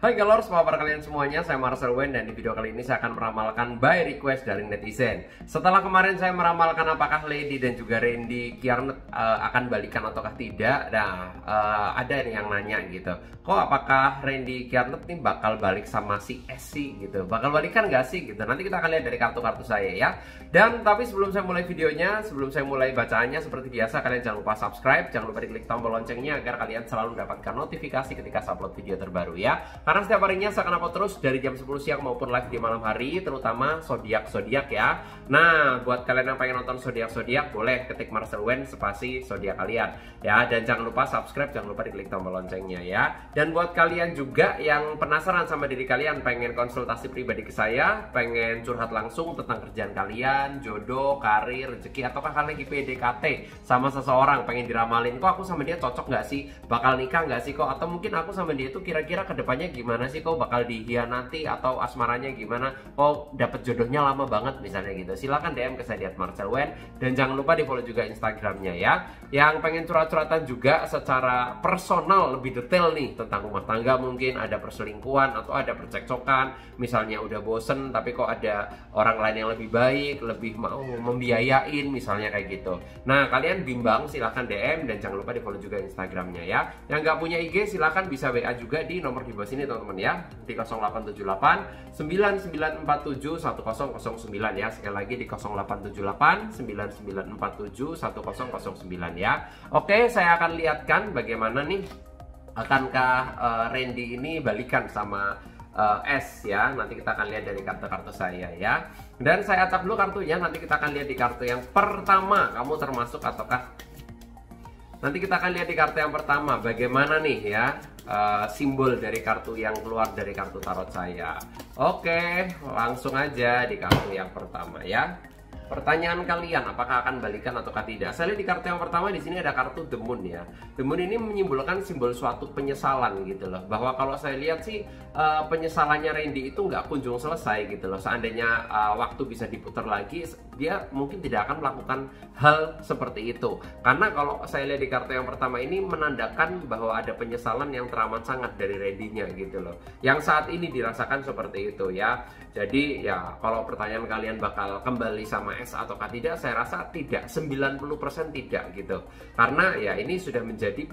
Hai galors, apa kabar kalian semuanya? Saya Marcel Wen dan di video kali ini saya akan meramalkan by request dari netizen. Setelah kemarin saya meramalkan apakah Lady dan juga Randy Kjarnet akan balikan ataukah tidak. Nah, ada nih yang nanya gitu. Kok apakah Randy Kjarnet nih bakal balik sama si Essie gitu? Bakal balikan gak sih gitu? Nanti kita akan lihat dari kartu-kartu saya ya. Dan tapi sebelum saya mulai videonya, sebelum saya mulai bacaannya, seperti biasa kalian jangan lupa subscribe, jangan lupa diklik tombol loncengnya agar kalian selalu mendapatkan notifikasi ketika saya upload video terbaru ya. Karena setiap harinya saya akan upload terus dari jam 10 siang maupun live di malam hari, terutama zodiak ya. Nah, buat kalian yang pengen nonton zodiak boleh ketik Marcel Wen spasi zodiak kalian ya. Dan jangan lupa subscribe, jangan lupa diklik tombol loncengnya ya. Dan buat kalian juga yang penasaran sama diri kalian, pengen konsultasi pribadi ke saya, pengen curhat langsung tentang kerjaan kalian, jodoh, karir, rezeki, ataukah kalian lagi PDKT sama seseorang, pengen diramalin, kok aku sama dia cocok nggak sih, bakal nikah nggak sih kok, atau mungkin aku sama dia itu kira-kira kedepannya gimana sih, kok bakal dihianati atau asmaranya gimana, kok dapet jodohnya lama banget misalnya gitu, silahkan DM ke saya di @marcelwen. Dan jangan lupa di follow juga Instagramnya ya. Yang pengen curhat-curhatan juga secara personal lebih detail nih tentang rumah tangga, mungkin ada perselingkuhan atau ada percekcokan, misalnya udah bosen tapi kok ada orang lain yang lebih baik, lebih mau membiayain misalnya kayak gitu. Nah, kalian bimbang silahkan DM dan jangan lupa di follow juga Instagramnya ya. Yang nggak punya IG silahkan bisa WA juga di nomor di bawah sini teman-teman ya, di 0878 9947 1009 ya. Sekali lagi di 0878 9947 1009 ya. Oke, saya akan lihatkan bagaimana nih, akankah Randy ini balikan sama S ya. Nanti kita akan lihat dari kartu-kartu saya ya. Dan saya acak dulu kartunya, nanti kita akan lihat di kartu yang pertama kamu termasuk ataukah. Nanti kita akan lihat di kartu yang pertama bagaimana nih ya, simbol dari kartu yang keluar dari kartu tarot saya. Oke, langsung aja di kartu yang pertama ya. Pertanyaan kalian, apakah akan balikan ataukah tidak? Saya lihat di kartu yang pertama di sini ada kartu The Moon ya. The Moon ini menyimbolkan simbol suatu penyesalan gitu loh. Bahwa kalau saya lihat sih penyesalannya Randy itu nggak kunjung selesai gitu loh. Seandainya waktu bisa diputar lagi, dia mungkin tidak akan melakukan hal seperti itu. Karena kalau saya lihat di kartu yang pertama ini menandakan bahwa ada penyesalan yang teramat sangat dari Randy-nya gitu loh. Yang saat ini dirasakan seperti itu ya. Jadi ya kalau pertanyaan kalian bakal kembali sama S ataukah tidak, saya rasa tidak, 90% tidak gitu. Karena ya ini sudah menjadi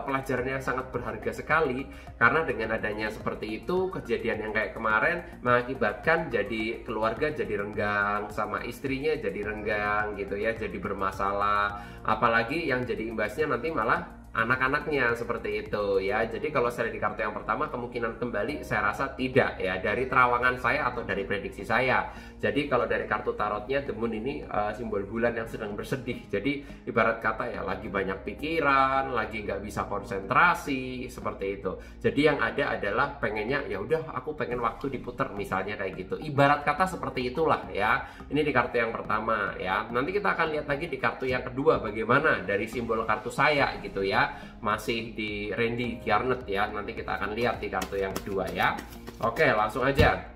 pelajaran yang sangat berharga sekali. Karena dengan adanya seperti itu, kejadian yang kayak kemarin mengakibatkan jadi keluarga jadi renggang, sama istrinya jadi renggang gitu ya, jadi bermasalah. Apalagi yang jadi imbasnya nanti malah anak-anaknya seperti itu ya. Jadi kalau saya di kartu yang pertama kemungkinan kembali saya rasa tidak ya, dari terawangan saya atau dari prediksi saya. Jadi kalau dari kartu tarotnya The Moon ini simbol bulan yang sedang bersedih. Jadi ibarat kata ya lagi banyak pikiran, lagi nggak bisa konsentrasi seperti itu. Jadi yang ada adalah pengennya ya udah aku pengen waktu diputer misalnya kayak gitu. Ibarat kata seperti itulah ya. Ini di kartu yang pertama ya. Nanti kita akan lihat lagi di kartu yang kedua bagaimana dari simbol kartu saya gitu ya. Masih di Randy Kjarnet ya. Nanti kita akan lihat di kartu yang kedua ya. Oke, langsung aja.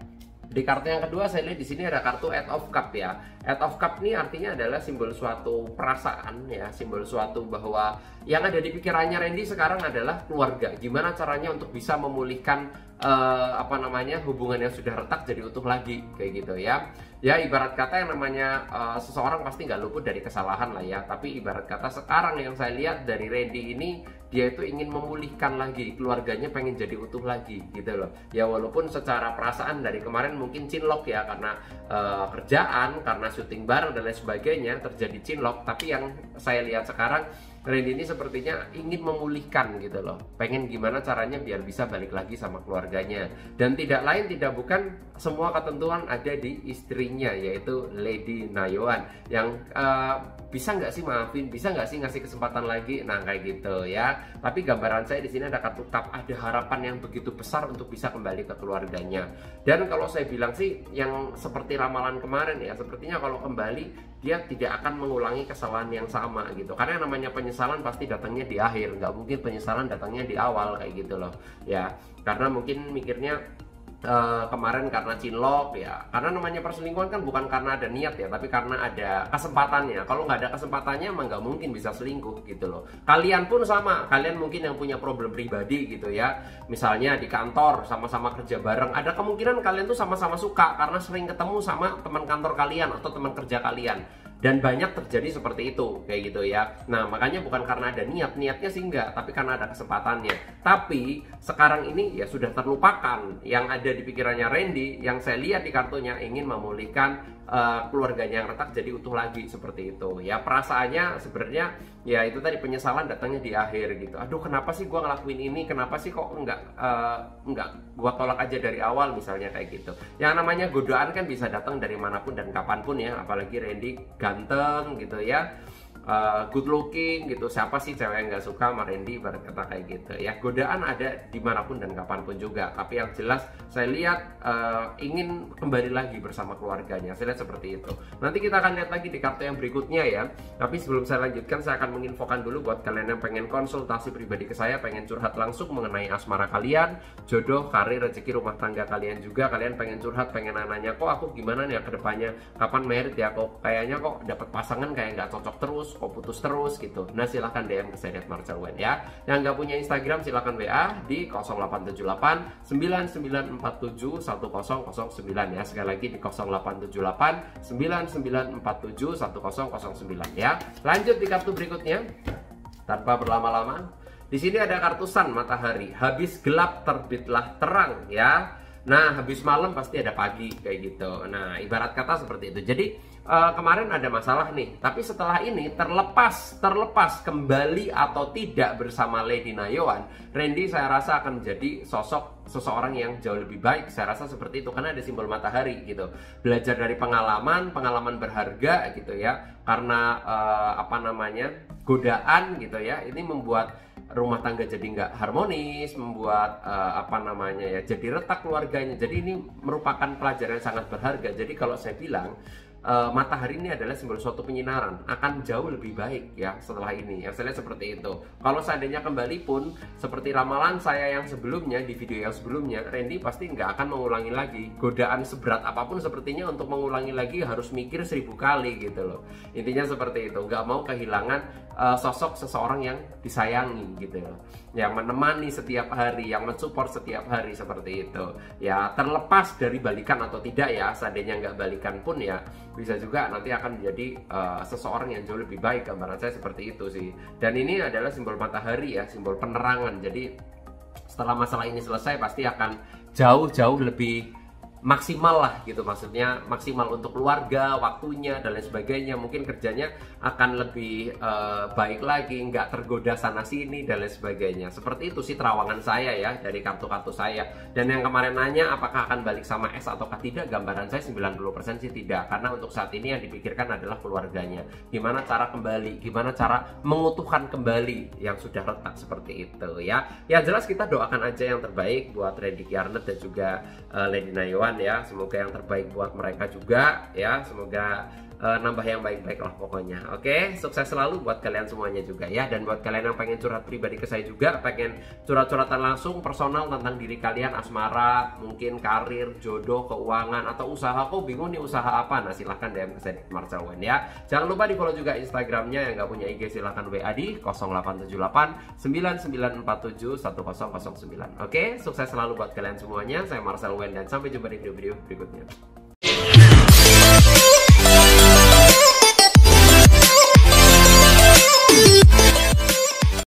Di kartu yang kedua saya lihat di sini ada kartu Eight of Cup ya. Eight of Cup ini artinya adalah simbol suatu perasaan ya, simbol suatu bahwa yang ada di pikirannya Randy sekarang adalah keluarga. Gimana caranya untuk bisa memulihkan hubungan yang sudah retak jadi utuh lagi kayak gitu ya. Ya ibarat kata yang namanya seseorang pasti nggak luput dari kesalahan lah ya. Tapi ibarat kata sekarang yang saya lihat dari Randy ini, dia itu ingin memulihkan lagi, keluarganya pengen jadi utuh lagi gitu loh. Ya walaupun secara perasaan dari kemarin mungkin cinlok ya, karena kerjaan, karena syuting bareng dan lain sebagainya terjadi cinlok. Tapi yang saya lihat sekarang Randy ini sepertinya ingin memulihkan gitu loh. Pengen gimana caranya biar bisa balik lagi sama keluarganya. Dan tidak lain tidak bukan semua ketentuan ada di istrinya, yaitu Lady Nayoan. Yang bisa nggak sih maafin, bisa nggak sih ngasih kesempatan lagi, nah kayak gitu ya. Tapi gambaran saya di sini ada kartu cup, ada harapan yang begitu besar untuk bisa kembali ke keluarganya. Dan kalau saya bilang sih yang seperti ramalan kemarin ya, sepertinya kalau kembali dia tidak akan mengulangi kesalahan yang sama gitu. Karena yang namanya penyesalan pasti datangnya di akhir, nggak mungkin penyesalan datangnya di awal kayak gitu loh ya. Karena mungkin mikirnya kemarin karena cinlok ya, karena namanya perselingkuhan kan bukan karena ada niat ya, tapi karena ada kesempatannya. Kalau nggak ada kesempatannya emang nggak mungkin bisa selingkuh gitu loh. Kalian pun sama, kalian mungkin yang punya problem pribadi gitu ya, misalnya di kantor sama-sama kerja bareng, ada kemungkinan kalian tuh sama-sama suka karena sering ketemu sama teman kantor kalian atau teman kerja kalian. Dan banyak terjadi seperti itu, kayak gitu ya. Nah, makanya bukan karena ada niatnya sih enggak, tapi karena ada kesempatannya. Tapi sekarang ini ya sudah terlupakan. Yang ada di pikirannya Randy, yang saya lihat di kartunya, ingin memulihkan keluarganya yang retak jadi utuh lagi, seperti itu ya. Perasaannya sebenarnya ya itu tadi, penyesalan datangnya di akhir gitu. Aduh, kenapa sih gue ngelakuin ini, kenapa sih kok enggak gue tolak aja dari awal, misalnya kayak gitu. Yang namanya godaan kan bisa datang dari manapun dan kapanpun ya, apalagi Randy ganteng gitu ya, good looking gitu. Siapa sih cewek yang nggak suka sama Randy, ibarat kata kayak gitu ya. Godaan ada dimanapun dan kapanpun juga, tapi yang jelas saya lihat ingin kembali lagi bersama keluarganya. Saya lihat seperti itu. Nanti kita akan lihat lagi di kartu yang berikutnya ya. Tapi sebelum saya lanjutkan, saya akan menginfokan dulu buat kalian yang pengen konsultasi pribadi ke saya, pengen curhat langsung mengenai asmara kalian, jodoh, karir, rezeki, rumah tangga kalian juga. Kalian pengen curhat, pengen nanya, kok aku gimana nih ya ke depannya, kapan merit ya, kok kayaknya kok dapat pasangan kayak nggak cocok terus, kok putus terus gitu. Nah, silahkan DM ke saya @marcelwen ya. Yang nggak punya Instagram silahkan WA di 0878 9947 1009 ya. Sekali lagi di 0878 9947 1009 ya. Lanjut di kartu berikutnya. Tanpa berlama-lama, di sini ada kartu Sun matahari. Habis gelap terbitlah terang ya. Nah, habis malam pasti ada pagi, kayak gitu. Nah, ibarat kata seperti itu. Jadi kemarin ada masalah nih, tapi setelah ini terlepas kembali atau tidak bersama Lady Nayoan, Randy saya rasa akan menjadi sosok seseorang yang jauh lebih baik. Saya rasa seperti itu karena ada simbol matahari gitu. Belajar dari pengalaman berharga gitu ya. Karena godaan gitu ya. Ini membuat rumah tangga jadi nggak harmonis, membuat jadi retak keluarganya. Jadi ini merupakan pelajaran yang sangat berharga. Jadi kalau saya bilang matahari ini adalah simbol suatu penyinaran, akan jauh lebih baik ya setelah ini. Yang saya lihat seperti itu. Kalau seandainya kembali pun seperti ramalan saya yang sebelumnya, di video yang sebelumnya, Randy pasti nggak akan mengulangi lagi. Godaan seberat apapun sepertinya untuk mengulangi lagi harus mikir 1000 kali gitu loh. Intinya seperti itu, nggak mau kehilangan sosok seseorang yang disayangi gitu loh, yang menemani setiap hari, yang mensupport setiap hari, seperti itu ya. Terlepas dari balikan atau tidak ya, seandainya nggak balikan pun ya bisa juga nanti akan menjadi seseorang yang jauh lebih baik. Gambaran saya seperti itu sih. Dan ini adalah simbol matahari ya, simbol penerangan. Jadi setelah masalah ini selesai pasti akan jauh lebih maksimal lah gitu, maksudnya maksimal untuk keluarga, waktunya dan lain sebagainya. Mungkin kerjanya akan lebih baik lagi, nggak tergoda sana sini dan lain sebagainya. Seperti itu sih terawangan saya ya dari kartu-kartu saya. Dan yang kemarin nanya apakah akan balik sama S ataukah tidak, gambaran saya 90% sih tidak, karena untuk saat ini yang dipikirkan adalah keluarganya. Gimana cara kembali, gimana cara mengutuhkan kembali yang sudah retak, seperti itu ya. Ya jelas kita doakan aja yang terbaik buat Randy Kiarnet dan juga Lady Nayoan ya. Semoga yang terbaik buat mereka juga ya. Semoga nambah yang baik-baik lah pokoknya. Oke, sukses selalu buat kalian semuanya juga ya. Dan buat kalian yang pengen curhat pribadi ke saya juga, pengen curhat-curhatan langsung personal tentang diri kalian, asmara, mungkin karir, jodoh, keuangan, atau usaha, kok bingung nih usaha apa, nah silahkan DM ke saya @marcelwen ya. Jangan lupa di follow juga Instagramnya. Yang nggak punya IG silahkan WA di 0878 9947 1009. Oke, sukses selalu buat kalian semuanya. Saya Marcelwen dan sampai jumpa di video-video berikutnya.